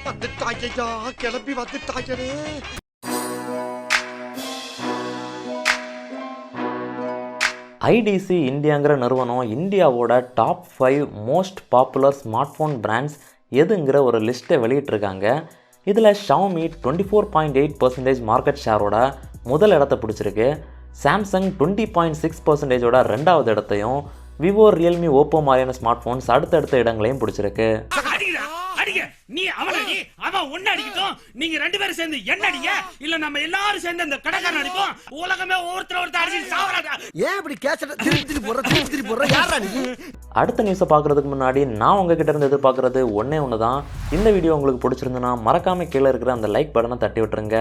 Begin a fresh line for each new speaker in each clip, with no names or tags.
வந்துட்டாங்கய்யா, கிளம்பி வந்துட்டாங்களே.
ஐடிசி இந்தியாங்கிற நிறுவனம் இந்தியாவோட top 5 most popular smartphone brands எதுங்கிற ஒரு லிஸ்ட்டை வெளியிட்டிருக்காங்க. இதில் ஷாமி 24.8% மார்க்கெட் ஷேரோட முதல் இடத்தை பிடிச்சிருக்கு. சாம்சங் 20.6%ஓட ரெண்டாவது இடத்தையும், விவோ, ரியல்மி, ஓப்போ மாதிரியான ஸ்மார்ட் ஃபோன்ஸ் அடுத்தடுத்த இடங்களையும் பிடிச்சிருக்கு.
நீ அவனடி அவன் ஒண்ணு அடிக்கட்டும், நீங்க ரெண்டு பேரும் சேர்ந்து என்ன அடிங்க, இல்ல நம்ம எல்லாரும் சேர்ந்து அந்த கடைக்காரன் அடிப்போம். உலகமே ஒருத்தர் அடிச்சு சாவறாடா. ஏன் இப்படி கேசட்ட திருப்பி போற யாரா நீ?
அடுத்த நியூஸை பார்க்குறதுக்கு முன்னாடி நான் உங்ககிட்ட இருந்து எதிர்பார்க்குறது ஒன்றே ஒன்று தான். இந்த வீடியோ உங்களுக்கு பிடிச்சிருந்துன்னா மறக்காமல் கீழே இருக்கிற அந்த லைக் பட்டனை தட்டி விட்டுருங்க.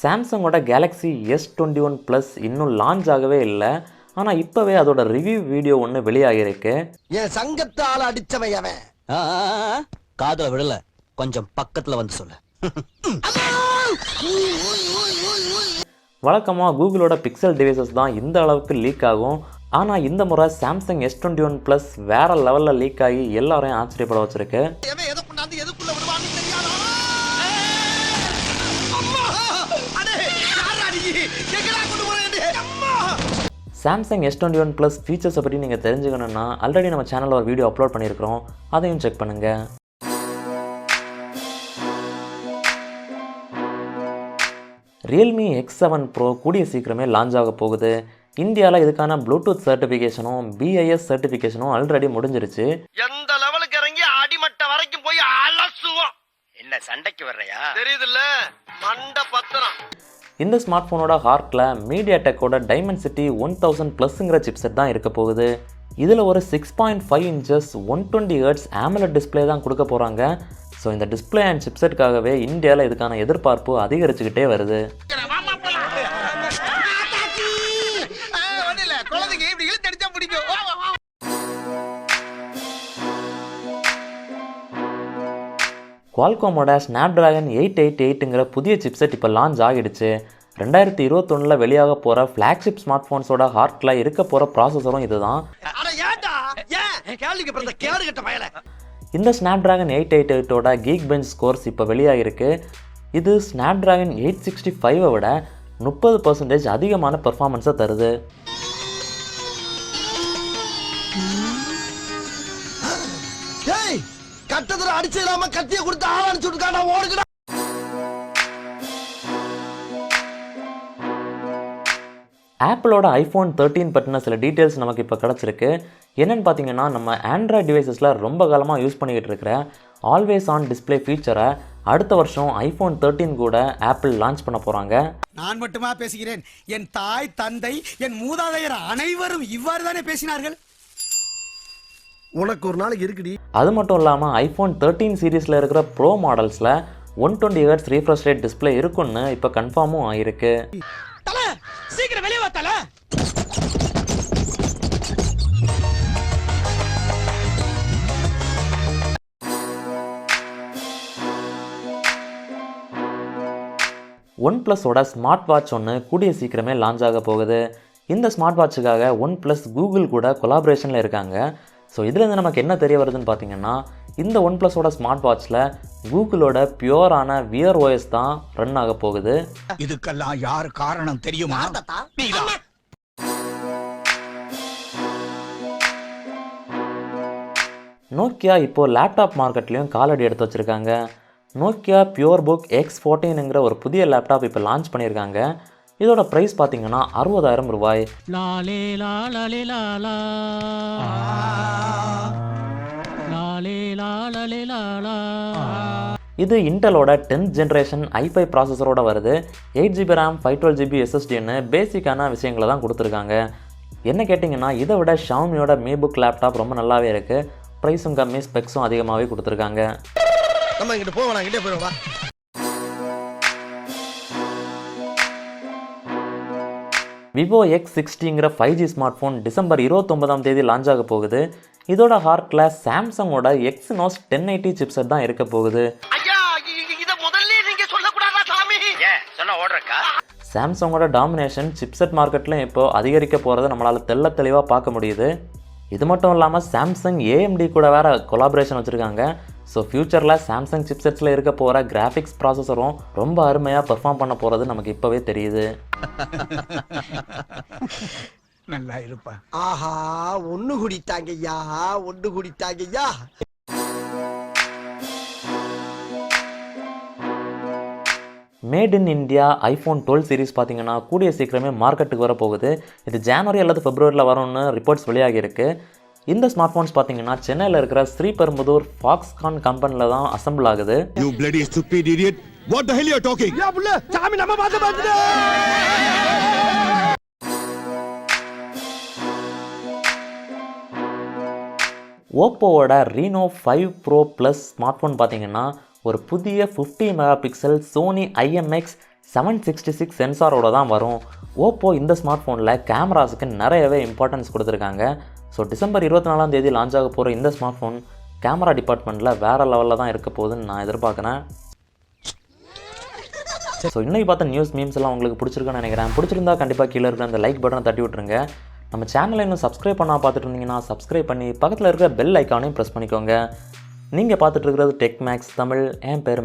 சாம்சங்கோட கேலக்ஸி S21 Plus இன்னும் லான்ச் ஆகவே இல்லை. ஆனால் இப்போவே அதோட ரிவ்யூ வீடியோ ஒன்று வெளியாகிருக்கு.
என் சங்கத்தால் அடிச்சவன் அவன்.
காதுல விடல, கொஞ்சம் பக்கத்தில் வந்து சொல்ல.
வழக்கமாக கூகுளோட பிக்சல் டிவைசஸ் தான் இந்த அளவுக்கு லீக் ஆகும். ஆனால் இந்த முறை சாம்சங் S21 Plus வேற லெவலில் லீக் ஆகி எல்லாரையும் ஆச்சரியப்பட வச்சிருக்கு. சாம்சங் S21 Plus ஃபீச்சர்ஸை பற்றி நீங்கள் தெரிஞ்சுக்கணுன்னா ஆல்ரெடி நம்ம சேனலில் ஒரு வீடியோ அப்லோட் பண்ணியிருக்கிறோம், அதையும் செக் பண்ணுங்கள். Realme X7 Pro கூடிய சீக்கிரமே லான்ச் ஆக போகுது. இந்தியாவில் இதுக்கான ப்ளூடூத் சர்டிஃபிகேஷனும் BIS சர்டிஃபிகேஷனும் ஆல்ரெடி முடிஞ்சிருச்சு.
எந்த லெவலுக்கு இறங்கி அடிமட்ட வரைக்கும் போய் அலசுவோம்.
என்ன சண்டைக்கு வர்றையா?
தெரியுதுல்ல, மண்ட பத்திரம்.
இந்த ஸ்மார்ட் ஃபோனோட ஹார்ட்டில் மீடியாடெக்கோட டைமென்சிட்டி 1000+ங்கிற சிப்செட் தான் இருக்க போகுது. இதில் ஒரு 6.5 inches 120 Hz AMOLED டிஸ்பிளே தான் கொடுக்க போகிறாங்க. ஸோ இந்த டிஸ்பிளே அண்ட் சிப்செட்டுக்காகவே இந்தியாவில் இதுக்கான எதிர்பார்ப்பு அதிகரிச்சுக்கிட்டே வருது. குவால்காமோட ஸ்னாப்டிராகன் 888ங்கிற புதிய சிப்செட் இப்போ லான்ச் ஆகிடுச்சு. 2021 வெளியாக போகிற ஃப்ளாக்ஷிப் ஸ்மார்ட் ஃபோன்ஸோட ஹார்ட்டில் இருக்க போகிற ப்ராசஸரும் இதுதான். இந்த ஸ்னாப்டிராகன் 888ஓட கீக் பெஞ்ச் ஸ்கோர்ஸ் இப்போ வெளியாகிருக்கு. இது ஸ்னாப்டிராகன் 865 விட 30% அதிகமான பெர்ஃபார்மன்ஸை தருது.
கட்டத்துல அடிச்சு இல்லாம கத்திய கொடுத்து ஆள் அடிச்சு விட்டுக்கான ஓடுங்கடா.
ஆப்பிளோட iPhone 13 பற்றின சில டீட்டெயில்ஸ் நமக்கு இப்போ கிடச்சிருக்கு. என்னென்னு பார்த்தீங்கன்னா, நம்ம ஆண்ட்ராய்ட் டிவைசஸில் ரொம்ப காலமாக யூஸ் பண்ணிக்கிட்டு இருக்கிற ஆல்வேஸ் ஆன் டிஸ்பிளே ஃபீச்சரை அடுத்த வருஷம் iPhone 13 கூட ஆப்பிள் லான்ச் பண்ண போகிறாங்க.
நான் மட்டுமா பேசுகிறேன்? என் தாய், தந்தை, என் மூதாதையர் அனைவரும் இவ்வாறு தானே பேசினார்கள்.
உனக்கு ஒரு நாளைக்கு இருக்குடி.
அது மட்டும் இல்லாமல் iPhone 13 சீரீஸில் இருக்கிற ப்ரோ மாடல்ஸில் 120 Hz ரீஃப்ரெஷ் ரேட் டிஸ்பிளே இருக்குன்னு இப்போ கன்ஃபார்மும் ஆயிருக்கு.
சீக்கிரம் வெளியே வா தல.
OnePlusஓட ஸ்மார்ட் வாட்ச் ஒன்று கூடிய சீக்கிரமே லான்ச் ஆக போகுது. இந்த ஸ்மார்ட் வாட்சுக்காக OnePlus கூகுள் கூட கொலாபரேஷனில் இருக்காங்க. ஸோ இதுலேருந்து நமக்கு என்ன தெரிய வருதுன்னு பார்த்தீங்கன்னா, இந்த OnePlusஓட ஸ்மார்ட் வாட்சில் கூகுளோட பியூரான வியர் OS தான் ரன் ஆக போகுது.
இதுக்கெல்லாம் யார் காரணம் தெரியுமா?
நோக்கியா இப்போ லேப்டாப் மார்க்கெட்லேயும் காலடி எடுத்து வச்சுருக்காங்க. நோக்கியா பியூர்புக் X14ங்கிற ஒரு புதிய லேப்டாப் இப்போ லான்ச் பண்ணியிருக்காங்க. இதோட ப்ரைஸ் பார்த்தீங்கன்னா 60,000 ரூபாய். இது இன்டலோட 10th ஜென்ரேஷன் i5 ப்ராசஸரோட வருது. 8GB RAM 512GB SSDன்னு பேசிக்கான விஷயங்களை தான் கொடுத்துருக்காங்க. என்ன கேட்டிங்கன்னா, இதை விட ஷாமியோட மீபுக் லேப்டாப் ரொம்ப நல்லாவே இருக்குது. ப்ரைஸும் கம்மி, ஸ்பெக்ஸும் அதிகமாகவே கொடுத்துருக்காங்க. விவோ X60ங்கிற 5G smartphone December 29 launch ஆக போகுது. இதோட ஹார்ட்டில் சாம்சங்கோட Exynos 1080 சிப்செட் தான் இருக்க போகுது. சாம்சங்கோட டாமினேஷன் சிப்செட் மார்க்கெட்டில் இப்போ அதிகரிக்க போகிறத நம்மளால் தெளிவாக பார்க்க முடியுது. இது மட்டும் இல்லாமல் சாம்சங் ஏஎம்டி கூட வேறு கொலாபரேஷன் வச்சுருக்காங்க. ஸோ ஃப்யூச்சரில் சாம்சங் சிப்செட்ஸில் இருக்க போகிற கிராஃபிக்ஸ் ப்ராசஸரும் ரொம்ப அருமையாக பெர்ஃபார்ம் பண்ண போகிறது நமக்கு இப்போவே தெரியுது.
நல்லா இருப்பா.
ஆஹா ஒண்ணு குடித்தாங்கய்யா ஒண்ணு குடித்தாங்கய்யா.
Made in India iPhone 12 series பார்த்தீங்கன்னா கூடிய சீக்கிரமே மார்க்கெட்டுக்கு வர போகுது. இது ஜனவரி அல்லது பிப்ரவரியில் வரும்னு ரிப்போர்ட்ஸ் வெளியாகியிருக்கு. இந்த ஸ்மார்ட் ஃபோன்ஸ் பார்த்தீங்கன்னா சென்னையில் இருக்கிற ஸ்ரீபெரும்புதூர் ஃபாக்ஸ்கான் கம்பெனியில் தான் அசம்பிள் ஆகுது.
You bloody stupid idiot! What the hell you are talking?
யா புள்ள சாமி நம்ம பாத்து.
ஓப்போவோட Reno 5 Pro Plus smart phone பார்த்தீங்கன்னா ஒரு புதிய 50 மெகா பிக்சல் சோனி IMX 766 சென்சாரோட தான் வரும். ஓப்போ இந்த ஸ்மார்ட் ஃபோனில் கேமராஸுக்கு நிறையவே இம்பார்ட்டன்ஸ் கொடுத்துருக்காங்க. ஸோ டிசம்பர் 24 லான்ச் ஆக போகிற இந்த ஸ்மார்ட் ஃபோன் கேமரா டிபார்ட்மெண்ட்டில் வேறு லெவலில் தான் இருக்க போகுதுன்னு நான் எதிர்பார்க்குறேன். ஸோ இன்றைக்கி பார்த்த நியூஸ் மீம்ஸ் எல்லாம் உங்களுக்கு பிடிச்சிருக்குன்னு நினைக்கிறேன். பிடிச்சிருந்தா கண்டிப்பாக கீழே இருக்கிற அந்த லைக் பட்டனை தட்டி விட்ருங்க. நம்ம சேனலை இன்னும் சப்ஸ்கிரைப் பண்ணால் பார்த்துட்டு இருந்தீங்கன்னா சப்ஸ்கிரைப் பண்ணி பக்கத்தில் இருக்கிற பெல் ஐக்கானையும் ப்ரெஸ் பண்ணிக்கோங்க. நீங்கள் பார்த்துட்டு இருக்கிறது டெக் மேக்ஸ் தமிழ். என் பேர்